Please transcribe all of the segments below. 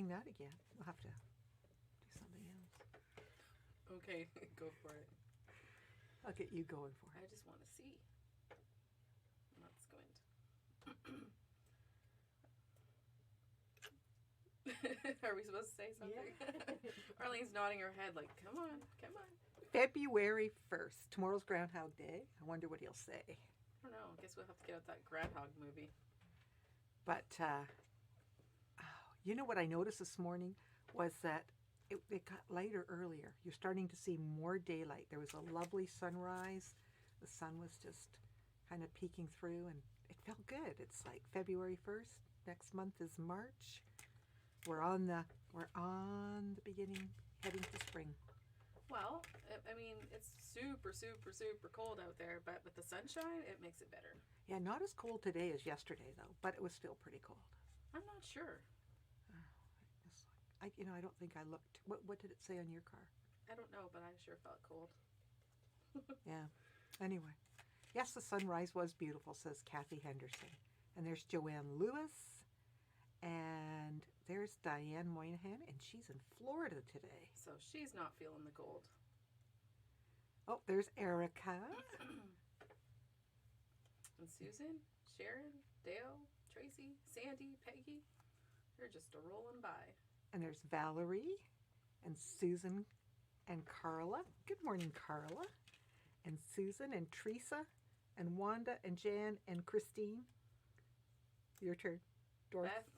doing that again. We'll have to do something else. Okay, go for it. I'll get you going for it. I just want to see. That's going to. Are we supposed to say something? Yeah. Arlene's nodding her head like, come on, come on. February 1st. Tomorrow's Groundhog Day. I wonder what he'll say. I don't know. I guess we'll have to get out that Groundhog movie. But, you know what I noticed this morning was that it got lighter earlier. You're starting to see more daylight. There was a lovely sunrise. The sun was just kind of peeking through, and it felt good. It's like February 1st. Next month is March. We're on the beginning, heading to spring. Well, I mean, it's super, super, super cold out there, but with the sunshine, it makes it better. Yeah, not as cold today as yesterday, though, but it was still pretty cold. I'm not sure. I don't think I looked. What did it say on your car? I don't know, but I sure felt cold. Yeah. Anyway. Yes, the sunrise was beautiful, says Kathy Henderson. And there's Joanne Lewis. And there's Diane Moynihan, and she's in Florida today. So she's not feeling the cold. Oh, there's Erica. And Susan, Sharon, Dale, Tracy, Sandy, Peggy. They're just a rolling by. And there's Valerie and Susan and Carla. Good morning, Carla. And Susan and Teresa and Wanda and Jan and Christine. Your turn. Beth,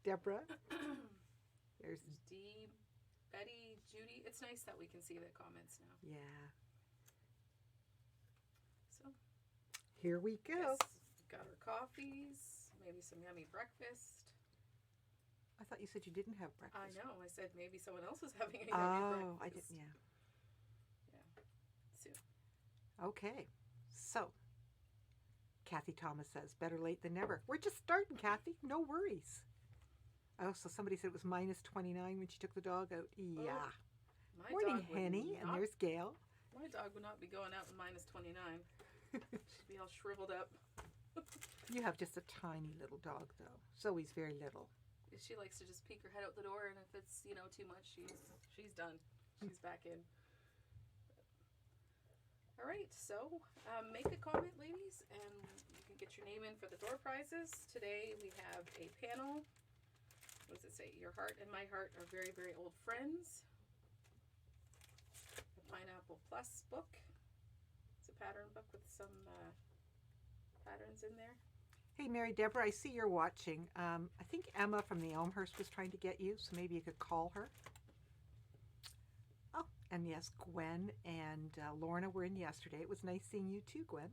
Deborah. There's Dee, Betty, Judy. It's nice that we can see the comments now. Yeah. So here we go. Yes, got our coffees, maybe some yummy breakfast. I thought you said you didn't have breakfast. I know. I said maybe someone else is having a yummy breakfast. I didn't. Yeah. Yeah. Soon. Okay. So, Kathy Thomas says, better late than never. We're just starting, Kathy. No worries. Oh, so somebody said it was minus 29 when she took the dog out. Yeah. Oh, morning, Henny. And there's Gail. My dog would not be going out in minus 29. She'd be all shriveled up. You have just a tiny little dog, though. Zoe's very little. She likes to just peek her head out the door, and if it's, too much, she's done. She's back in. All right, so make a comment, ladies, and you can get your name in for the door prizes. Today we have a panel. What does it say? Your heart and my heart are very, very old friends. The Pineapple Plus book. It's a pattern book with some patterns in there. Hey, Mary Deborah, I see you're watching. I think Emma from the Elmhurst was trying to get you, so maybe you could call her. Oh, and yes, Gwen and Lorna were in yesterday. It was nice seeing you too, Gwen.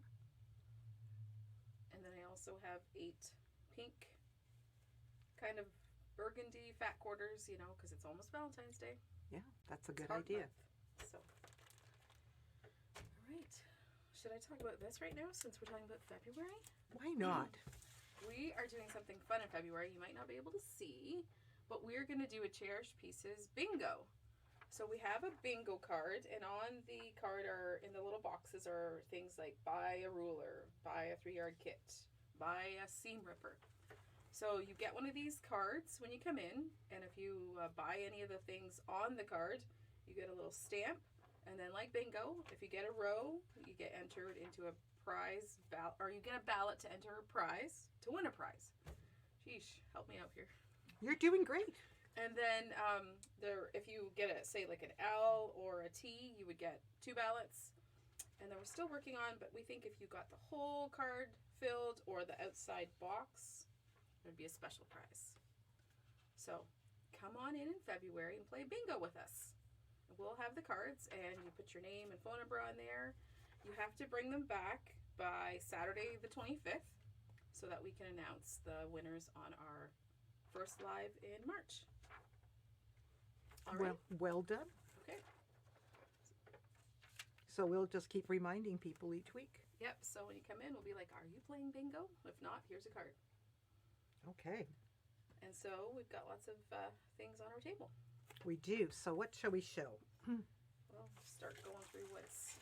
And then I also have 8 pink, kind of burgundy fat quarters, because it's almost Valentine's Day. Yeah, that's a good idea. Month, so, all right. Should I talk about this right now since we're talking about February? Why not? We are doing something fun in February. You might not be able to see, but we're going to do a Cherished Pieces bingo. So we have a bingo card, and on the card in the little boxes are things like buy a ruler, buy a 3-yard kit, buy a seam ripper. So you get one of these cards when you come in, and if you buy any of the things on the card, you get a little stamp. And then like bingo, if you get a row, you get entered into a prize, or you get a ballot to enter a prize, to win a prize. Sheesh, help me out here. You're doing great. And then if you get say like an L or a T, you would get 2 ballots. And then we're still working on, but we think if you got the whole card filled or the outside box, there'd be a special prize. So come on in February and play bingo with us. We'll have the cards, and you put your name and phone number on there. You have to bring them back by Saturday the 25th so that we can announce the winners on our first live in March. All right. Well done. Okay. So we'll just keep reminding people each week. Yep. So when you come in, we'll be like, are you playing bingo? If not, here's a card. Okay. And so we've got lots of things on our table. We do. So what shall we show? Well, start going through what's...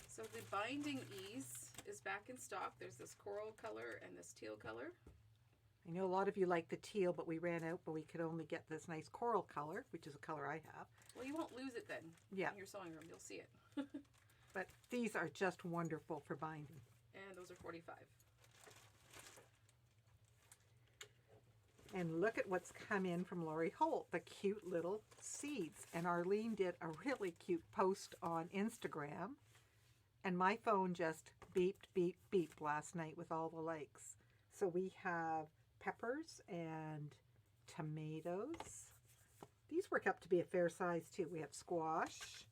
So the Binding Ease is back in stock. There's this coral color and this teal color. I know a lot of you like the teal, but we ran out, but we could only get this nice coral color, which is a color I have. Well, you won't lose it then. Yeah. In your sewing room, you'll see it. But these are just wonderful for binding. And those are 45. And look at what's come in from Lori Holt, the cute little seeds. And Arlene did a really cute post on Instagram. And my phone just beeped, beeped, beeped last night with all the likes. So we have peppers and tomatoes. These work up to be a fair size too. We have squash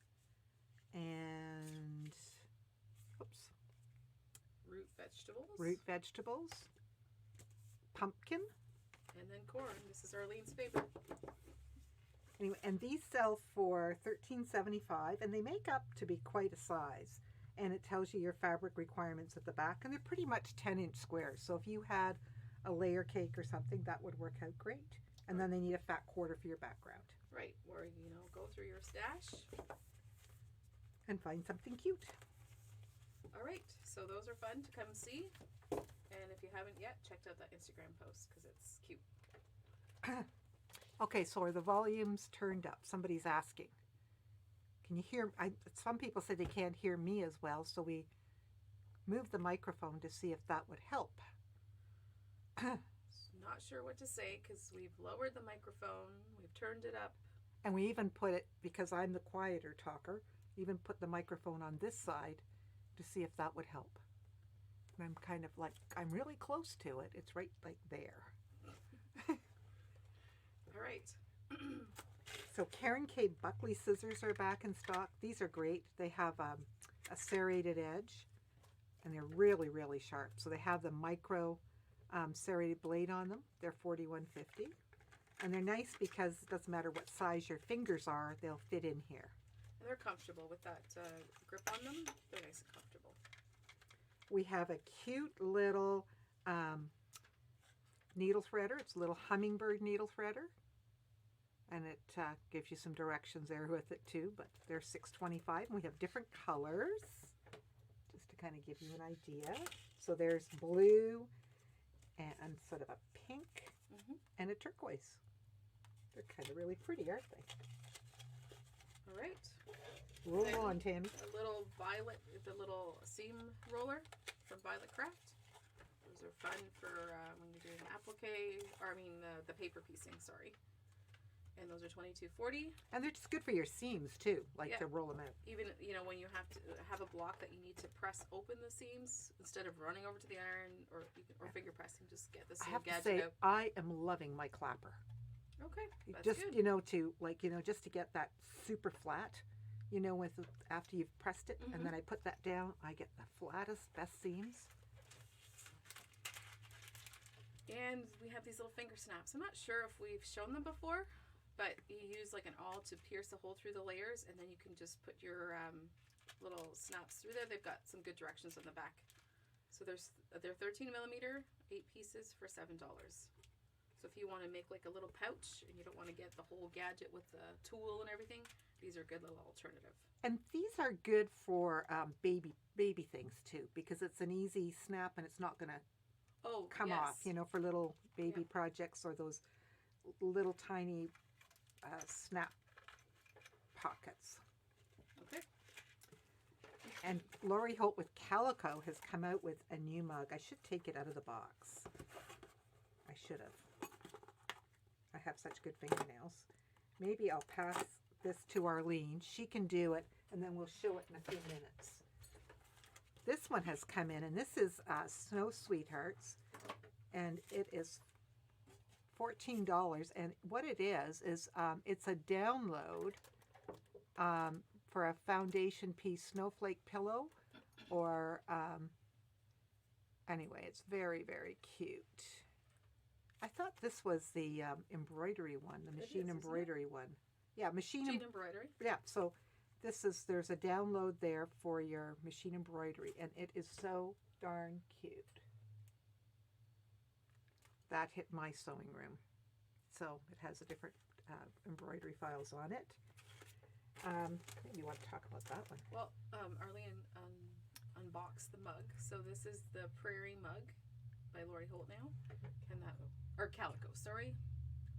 and Root vegetables. Pumpkin. And then corn. This is Arlene's favorite. Anyway, and these sell for $13.75, and they make up to be quite a size. And it tells you your fabric requirements at the back, and they're pretty much 10-inch squares. So if you had a layer cake or something, that would work out great. And then they need a fat quarter for your background. Right, or go through your stash and find something cute. All right, so those are fun to come see. And if you haven't yet, checked out that Instagram post because it's cute. Okay, so are the volumes turned up? Somebody's asking. Can you hear? Some people say they can't hear me as well, so we moved the microphone to see if that would help. Not sure what to say because we've lowered the microphone, we've turned it up. And we even put it, because I'm the quieter talker, even put the microphone on this side to see if that would help. And I'm kind of like, I'm really close to it. It's right like there. All right. So Karen K. Buckley scissors are back in stock. These are great. They have a serrated edge, and they're really, really sharp. So they have the micro serrated blade on them. They're $41.50. And they're nice because it doesn't matter what size your fingers are, they'll fit in here. And they're comfortable with that grip on them. They're nice and comfortable. We have a cute little needle threader. It's a little hummingbird needle threader. And it gives you some directions there with it too, but they're $6.25. And we have different colors, just to kind of give you an idea. So there's blue and sort of a pink and a turquoise. They're kind of really pretty, aren't they? All right. Roll then on, Tammy. A little violet, the little seam roller from Violet Craft. Those are fun for when you're doing applique, or the paper piecing, sorry. And those are $22.40. And they're just good for your seams too, like Yeah. to roll them out. Even, when you have to have a block that you need to press open the seams, instead of running over to the iron or finger pressing, just get the I seam have to gadget say, out. I am loving my clapper. Okay, that's Just, good. just to get that super flat, after you've pressed it, and then I put that down, I get the flattest, best seams. And we have these little finger snaps. I'm not sure if we've shown them before, but you use like an awl to pierce a hole through the layers, and then you can just put your little snaps through there. They've got some good directions on the back. So they're 13 millimeter, 8 pieces for $7. So if you want to make like a little pouch and you don't want to get the whole gadget with the tool and everything, these are a good little alternative. And these are good for baby things too, because it's an easy snap and it's not going to come off, for little baby projects or those little tiny snap pockets. Okay. And Lori Holt with Calico has come out with a new mug. I should take it out of the box. I should have. I have such good fingernails. Maybe I'll pass this to Arlene. She can do it, and then we'll show it in a few minutes. This one has come in, and this is Snow Sweethearts, and it is $14. And what it is it's a download for a foundation piece snowflake pillow, or anyway, it's very, very cute. I thought this was the embroidery one, the machine embroidery one. Yeah, machine embroidery. Yeah, so there's a download there for your machine embroidery, and it is so darn cute. That hit my sewing room. So it has a different embroidery files on it. Maybe you want to talk about that one. Well, Arlene unboxed the mug. So this is the Prairie mug by by Lori Holt now. And that, or Calico, sorry.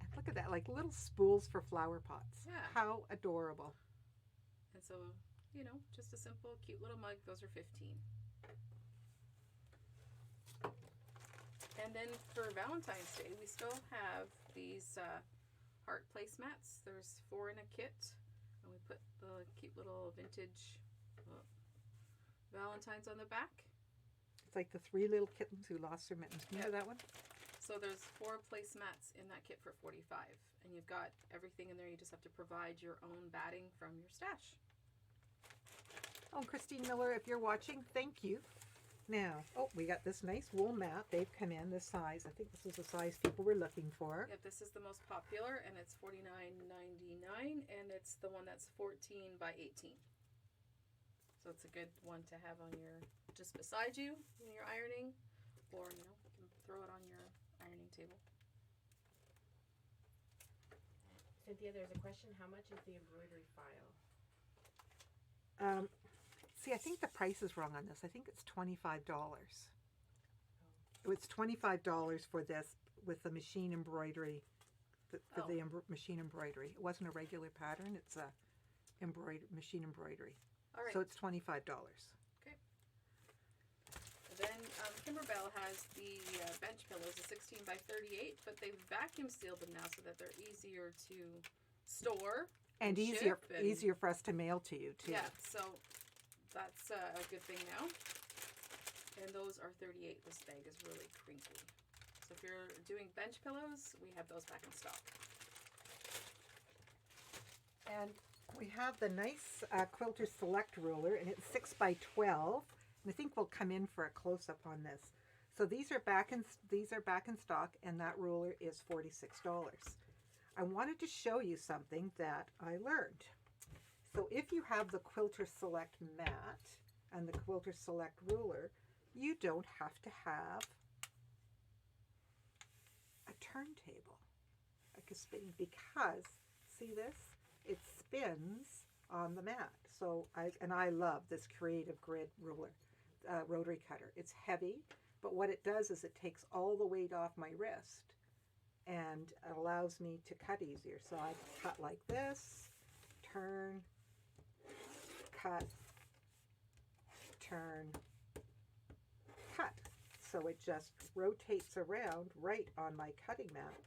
And look at that, like little spools for flower pots. Yeah. How adorable. And so, you know, just a simple, cute little mug. Those are $15. And then for Valentine's Day, we still have these heart placemats. There's 4 in a kit. And we put the cute little vintage Valentines on the back. It's like the 3 little kittens who lost their mittens. Remember that one? So there's 4 placemats in that kit for $45. And you've got everything in there. You just have to provide your own batting from your stash. Oh, Christine Miller, if you're watching, thank you. Now, we got this nice wool mat. They've come in this size. I think this is the size people were looking for. Yep, this is the most popular, and it's $49.99, and it's the one that's 14 by 18. So it's a good one to have on your, just beside you when you're ironing, or, you know, you can throw it on your ironing table. Cynthia, there's a question. How much is the embroidery file? See, I think the price is wrong on this. I think it's $25. It's $25 for this with the machine embroidery, machine embroidery. It wasn't a regular pattern. It's a machine embroidery. All right. So it's $25. Okay. Then Kimberbell has the bench pillows, a 16 by 38, but they've vacuum sealed them now so that they're easier to store and easier for us to mail to you too. Yeah, so that's a good thing now. And those are 38. This bag is really crinkly. So if you're doing bench pillows, we have those back in stock. And we have the nice Quilter Select ruler, and it's 6 by 12. And I think we'll come in for a close-up on this. So these are back in stock, and that ruler is $46. I wanted to show you something that I learned. So if you have the Quilter Select mat and the Quilter Select ruler, you don't have to have a turntable, like a spinning, because, see this? It spins on the mat. So I love this Creative Grid ruler, rotary cutter. It's heavy, but what it does is it takes all the weight off my wrist and it allows me to cut easier. So I cut like this, turn, cut, turn, cut. So it just rotates around right on my cutting mat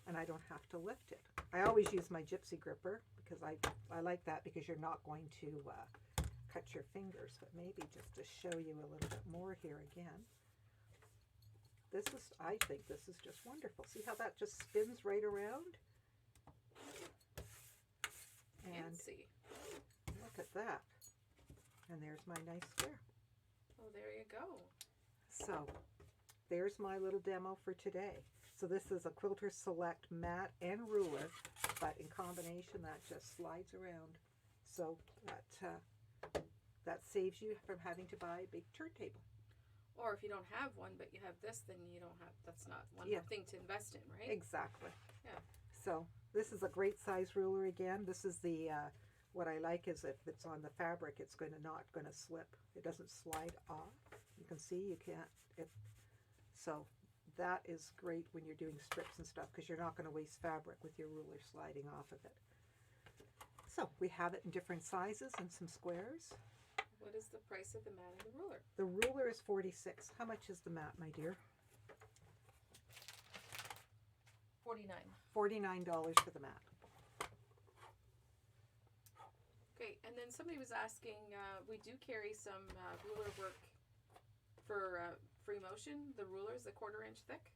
and I don't have to lift it. I always use my gypsy gripper because I like that, because you're not going to cut your fingers. But maybe just to show you a little bit more here again. I think this is just wonderful. See how that just spins right around? And see. Look at that. And there's my nice square. Oh, there you go. So there's my little demo for today. So this is a Quilter Select mat and ruler, but in combination that just slides around. So that saves you from having to buy a big turntable. Or if you don't have one, but you have this, then you don't have, that's not one more thing to invest in, right? Exactly. Yeah. So this is a great size ruler again. This is the, what I like is if it's on the fabric, it's not going to slip. It doesn't slide off. You can see you can't, so that is great when you're doing strips and stuff, because you're not going to waste fabric with your ruler sliding off of it. So we have it in different sizes and some squares. What is the price of the mat and the ruler? The ruler is $46. How much is the mat, my dear? $49. $49 for the mat. Okay, and then somebody was asking, we do carry some ruler work for free motion. The ruler is a 1/4 inch thick.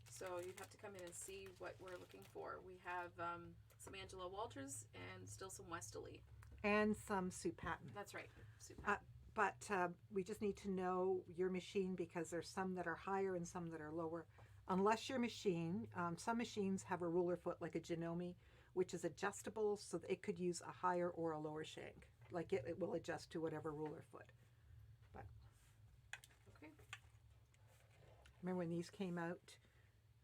So you'd have to come in and see what we're looking for. We have some Angela Walters and still some Westerly. And some Sue Patton. That's right. But we just need to know your machine, because there's some that are higher and some that are lower. Unless your machine, some machines have a ruler foot like a Janome, which is adjustable so that it could use a higher or a lower shank. Like it will adjust to whatever ruler foot. But okay. Remember when these came out,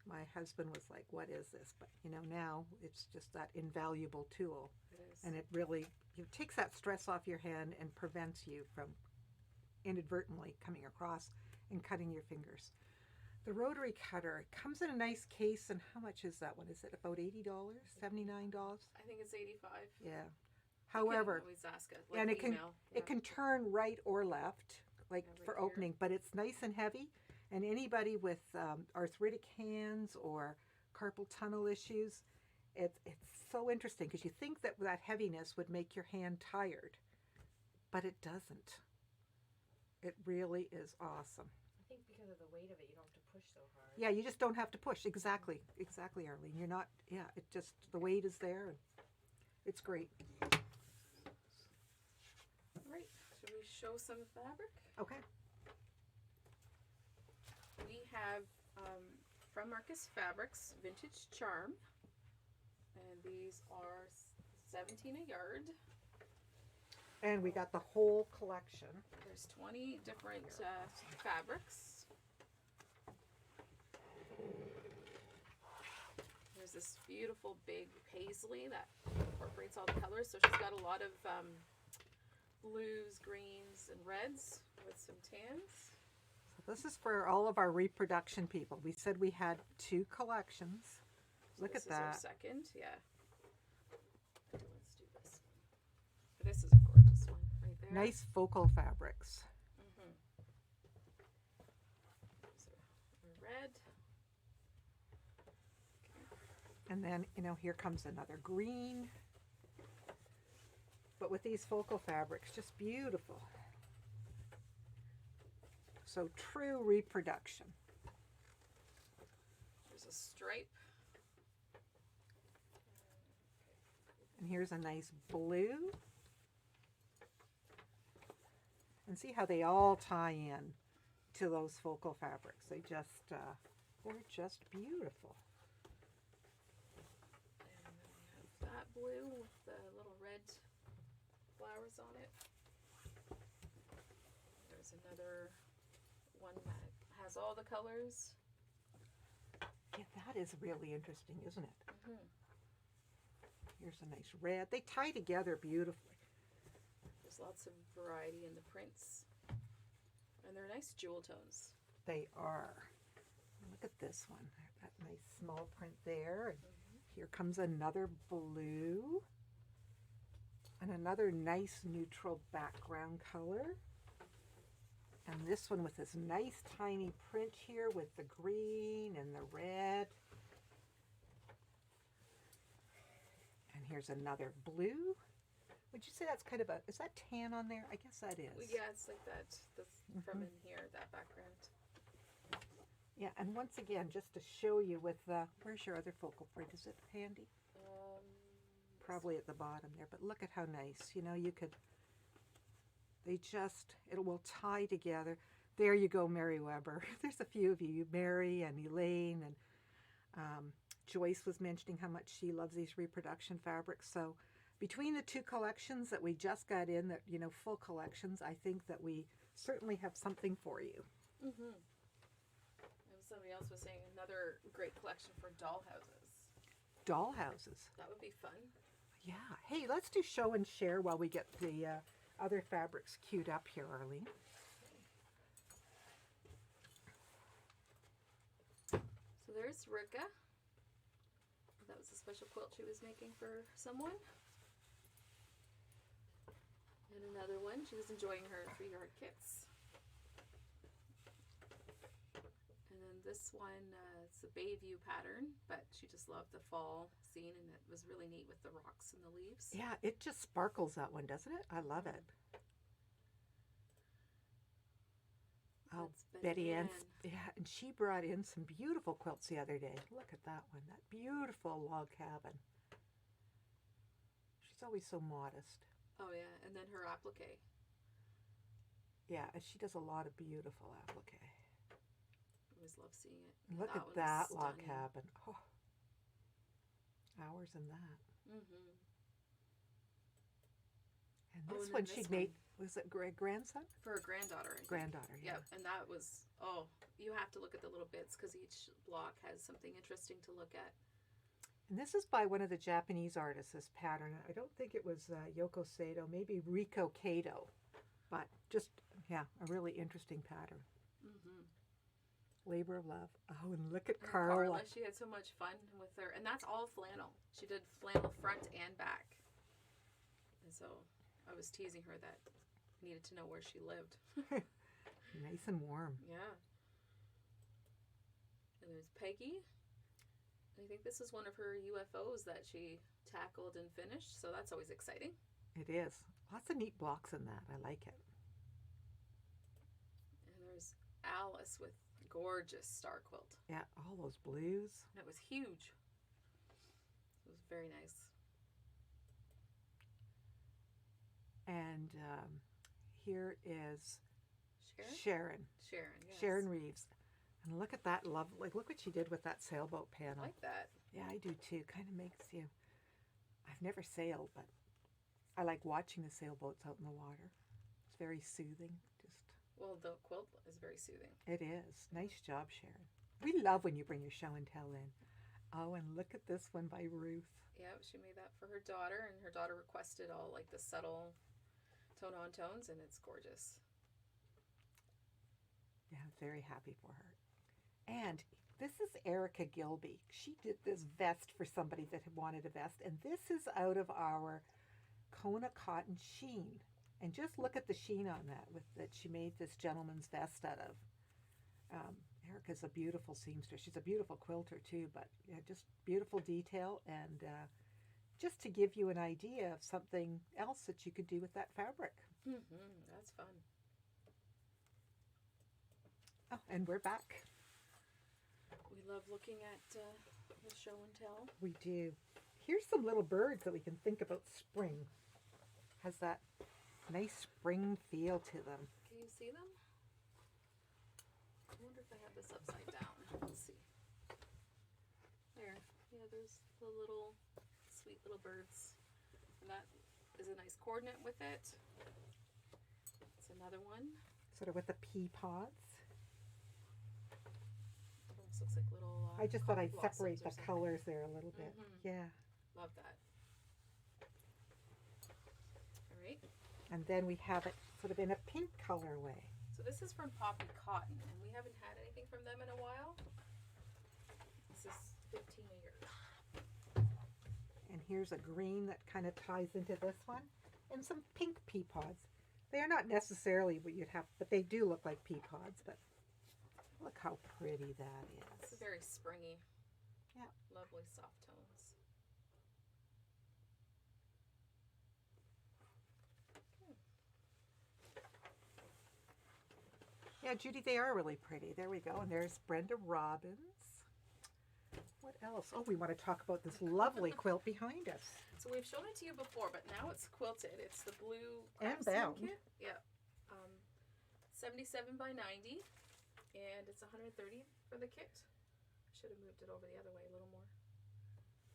my husband was like, what is this? But now it's just that invaluable tool. It is. And it really takes that stress off your hand and prevents you from inadvertently coming across and cutting your fingers. The rotary cutter, it comes in a nice case, and how much is that one? Is it about $80? $79? I think it's 85. Yeah. You However, can always ask it. Like and it can email. it can turn right or left, like Yeah, for right here. opening, but it's nice and heavy. And anybody with arthritic hands or carpal tunnel issues, it's so interesting because you think that that heaviness would make your hand tired, but it doesn't. It really is awesome. I think because of the weight of it, you don't have to push so hard. Yeah, you just don't have to push. Exactly, Arlene. You're not. Yeah, it just the weight is there, and it's great. All right. Should we show some fabric? Okay. We have from Marcus Fabrics Vintage Charm, and these are $17 a yard. And we got the whole collection. There's 20 different fabrics. There's this beautiful big paisley that incorporates all the colors. So she's got a lot of blues, greens, and reds with some tans. So this is for all of our reproduction people. We said we had 2 collections. So Look this at is our that. second, yeah. Let's do this one. This is a gorgeous one right there. Nice focal fabrics. Mm-hmm. So red. And then, here comes another green. But with these focal fabrics, just beautiful. So true reproduction. There's a stripe. And here's a nice blue. And see how they all tie in to those focal fabrics. They're just beautiful. And then we have that blue with the little red flowers on it. There's another one that has all the colors. Yeah, that is really interesting, isn't it? Mm-hmm. Here's a nice red. They tie together beautifully. There's lots of variety in the prints. And they're nice jewel tones. They are. Look at this one. That nice small print there. And here comes another blue. And another nice neutral background color. And this one with this nice tiny print here with the green and the red. And here's another blue. Would you say that's kind of is that tan on there? I guess that is. Well, yeah, it's like that. This from in here, that background. Yeah, and once again, just to show you with where's your other focal point? Is it handy? Probably at the bottom there, but look at how nice. You could, it will tie together. There you go, Mary Weber. There's a few of you, Mary and Elaine, and Joyce was mentioning how much she loves these reproduction fabrics. So between the 2 collections that we just got in, that full collections, I think that we certainly have something for you. Mm-hmm. Somebody else was saying another great collection for dollhouses. Dollhouses. That would be fun. Yeah. Hey, let's do show and share while we get the other fabrics queued up here, Arlene. So there's Rika. That was a special quilt she was making for someone. And another one. She was enjoying her 3-yard kits. And then this one, it's a Bayview pattern, but she just loved the fall scene, and it was really neat with the rocks and the leaves. Yeah, it just sparkles, that one, doesn't it? I love it. Oh, That's Betty Ann. Ann. Yeah, and she brought in some beautiful quilts the other day. Look at that one, that beautiful log cabin. She's always so modest. Oh yeah, and then her applique. Yeah, and she does a lot of beautiful applique. I always love seeing it. Look That at one's that log stunning. cabin. Oh, hours in that. Mm-hmm. And Oh, this and one then she this made, was it grandson? For her granddaughter. I think. Granddaughter, yeah. Yep, and that was, you have to look at the little bits because each block has something interesting to look at. And this is by one of the Japanese artists, this pattern. I don't think it was Yoko Sato, maybe Riko Kato. But just, yeah, a really interesting pattern. Mm-hmm. Labor of love. Oh, and look at And Carla. She had so much fun with her, and that's all flannel. She did flannel front and back, and so I was teasing her that I needed to know where she lived. Nice and warm. Yeah. And there's Peggy. I think this is one of her UFOs that she tackled and finished, so that's always exciting. It is. Lots of neat blocks in that. I like it. And there's Alice with gorgeous star quilt. Yeah, all those blues. And it was huge. It was very nice. And here is Sharon? Sharon. Yes. Sharon Reeves. And look at that love. Like, look what she did with that sailboat panel. I like that. Yeah, I do too. Kind of makes you. I've never sailed, but I like watching the sailboats out in the water. It's very soothing. Just. Well, the quilt is very soothing. It is. Nice job, Sharon. We love when you bring your show and tell in. Oh, and look at this one by Ruth. Yeah, she made that for her daughter, and her daughter requested all like the subtle tone-on tones, and it's gorgeous. Yeah, I'm very happy for her. And this is Erica Gilby. She did this vest for somebody that had wanted a vest, and this is out of our Kona cotton sheen. And just look at the sheen on that that she made this gentleman's vest out of. Erica's a beautiful seamstress. She's a beautiful quilter too, but yeah, just beautiful detail, and just to give you an idea of something else that you could do with that fabric. That's fun. Oh, and we're back. We love looking at the show and tell. We do. Here's some little birds that we can think about spring. Has that nice spring feel to them. Can you see them? I wonder if I have this upside down. Let's see. There. Yeah, there's the little sweet little birds. And that is a nice coordinate with it. It's another one. Sort of with the pea pods. Almost looks like little I just thought I'd blossoms separate or the something. colors there a little bit. Mhm. Yeah. Love that. All right. And then we have it sort of in a pink colorway. So this is from Poppy Cotton, and we haven't had anything from them in a while. This is $15 a year. And here's a green that kind of ties into this one. And some pink pea pods. They are not necessarily what you'd have, but they do look like pea pods. But look how pretty that It's is. very springy. Yeah. Lovely soft tones. Yeah, Judy, they are really pretty. There we go. And there's Brenda Robbins. What else? Oh, we want to talk about this lovely quilt behind us. So we've shown it to you before, but now it's quilted. It's the blue And craftsman bound. kit. Yeah. 77 by 90, and it's 130 for the kit. Should have moved it over the other way a little more.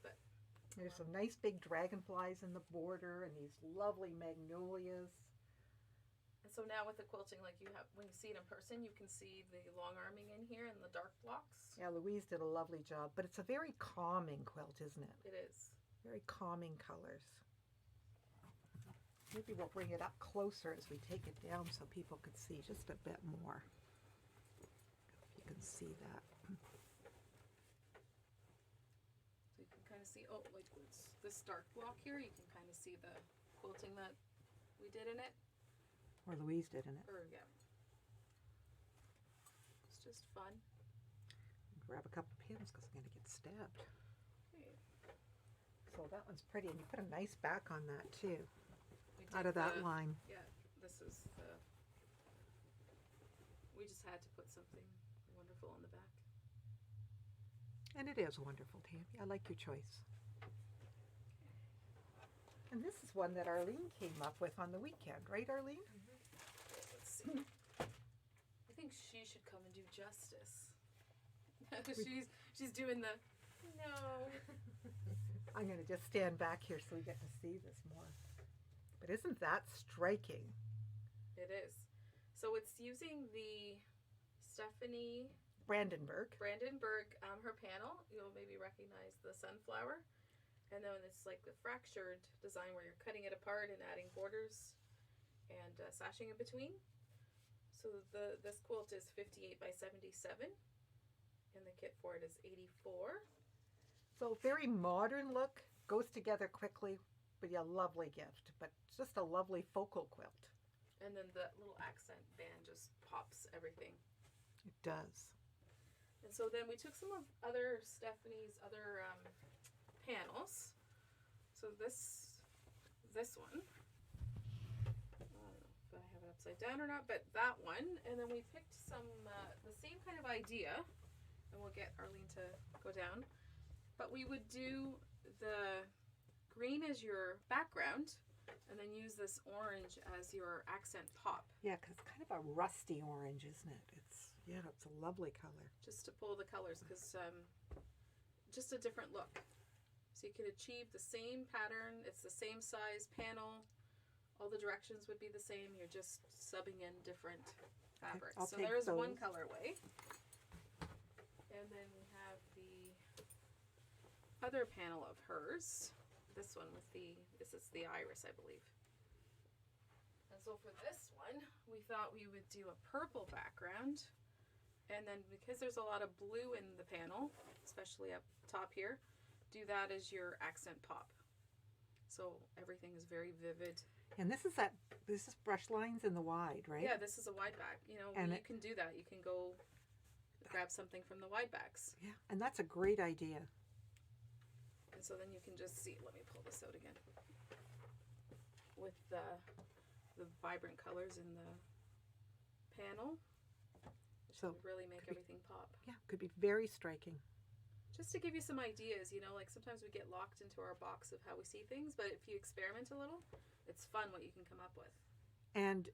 But There's some nice big dragonflies in the border and these lovely magnolias. and so now with the quilting, like you have, when you see it in person, you can see the long arming in here and the dark blocks. Yeah, Louise did a lovely job, but it's a very calming quilt, isn't it? It is. Very calming colors. Maybe we'll bring it up closer as we take it down so people could see just a bit more. If you can see that. So you can kind of see, oh, like this dark block here, you can kind of see the quilting that we did in it. Or Louise did in it. Or, yeah. It's just fun. Grab a couple pins because I'm going to get stabbed. Okay. So that one's pretty, and you put a nice back on that too. We Out did of that the- line. Yeah, this is the, we just had to put something wonderful on the back. And it is wonderful, Tammy. I like your choice. And this is one that Arlene came up with on the weekend, right, Arlene? Okay, let's see. I think she should come and do justice. she's doing the, no. I'm going to just stand back here so we get to see this more. But isn't that striking? It is. So it's using the Stephanie Brandenburg. her panel. You'll maybe recognize the sunflower. And then it's like the fractured design where you're cutting it apart and adding borders and sashing in between. So this quilt is 58 by 77. And the kit for it is $84. So very modern look, goes together quickly, but yeah, lovely gift. But just a lovely focal quilt. And then the little accent band just pops everything. It does. And so then we took some of other Stephanie's other panels. So this one, I don't know if I have it upside down or not, but that one. And then we picked some the same kind of idea, and we'll get Arlene to go down. But we would do the green as your background, and then use this orange as your accent pop. Yeah, because it's kind of a rusty orange, isn't it? It's a lovely color. Just to pull the colors, because just a different look. So you could achieve the same pattern. It's the same size panel. All the directions would be the same. You're just subbing in different fabrics. I'll So take there's one those. colorway. And then we have the other panel of hers. This one with this is the iris, I believe. And so for this one, we thought we would do a purple background. And then because there's a lot of blue in the panel, especially up top here, do that as your accent pop. So everything is very vivid. And this is brush lines in the wide, right? Yeah, this is a wide back. You know, And you can do that. You can go grab something from the wide backs. Yeah, and that's a great idea. And so then you can just see, let me pull this out again. With the vibrant colors in the panel, it So, should really make everything pop. Yeah, could be very striking. Just to give you some ideas, you know, like sometimes we get locked into our box of how we see things, but if you experiment a little, it's fun what you can come up with. And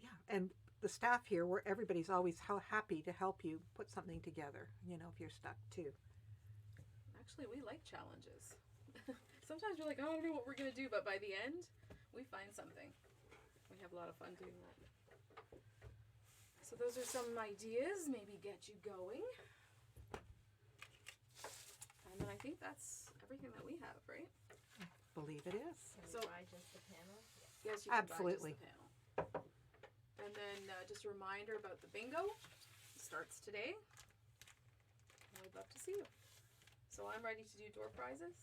yeah, and the staff here, where everybody's always how happy to help you put something together, you know, if you're stuck too. Actually, we like challenges. Sometimes we're like, I don't know what we're going to do, but by the end, we find something. We have a lot of fun doing that. So those are some ideas, maybe get you going. And then I think that's everything that we have, right? I believe it is. Can we So- buy just the panel? Yes, you can Absolutely. buy just the panel. And then just a reminder about the bingo. It starts today. And we'd love to see you. So I'm ready to do door prizes.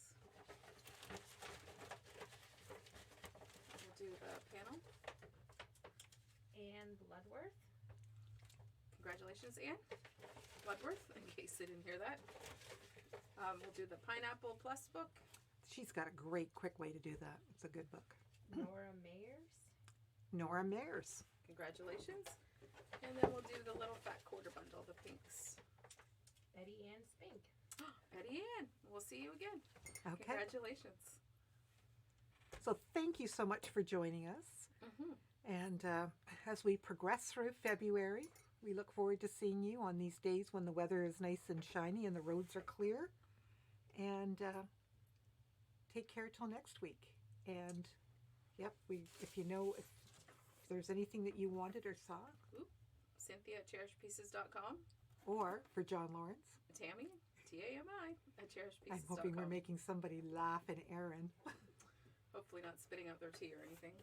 We'll do the panel. And Bloodworth? Congratulations, Anne. Bloodworth, in case they didn't hear that. We'll do the Pineapple Plus book. She's got a great, quick way to do that. It's a good book. Nora Mayers? Nora Mayers. Congratulations. And then we'll do the little fat quarter bundle, the pinks. Betty Ann Spink? Betty Ann, we'll see you again. Okay. Congratulations. So thank you so much for joining us. Mm-hmm. And as we progress through February, we look forward to seeing you on these days when the weather is nice and shiny and the roads are clear. And take care till next week. And yep, if there's anything that you wanted or saw, Cynthia at cherishedpieces.com. or for John Lawrence, Tammy, T-A-M-I, at cherishedpieces.com. I'm hoping we're making somebody laugh, and Aaron. Hopefully not spitting out their tea or anything.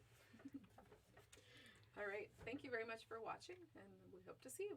All right. Thank you very much for watching, and we hope to see you.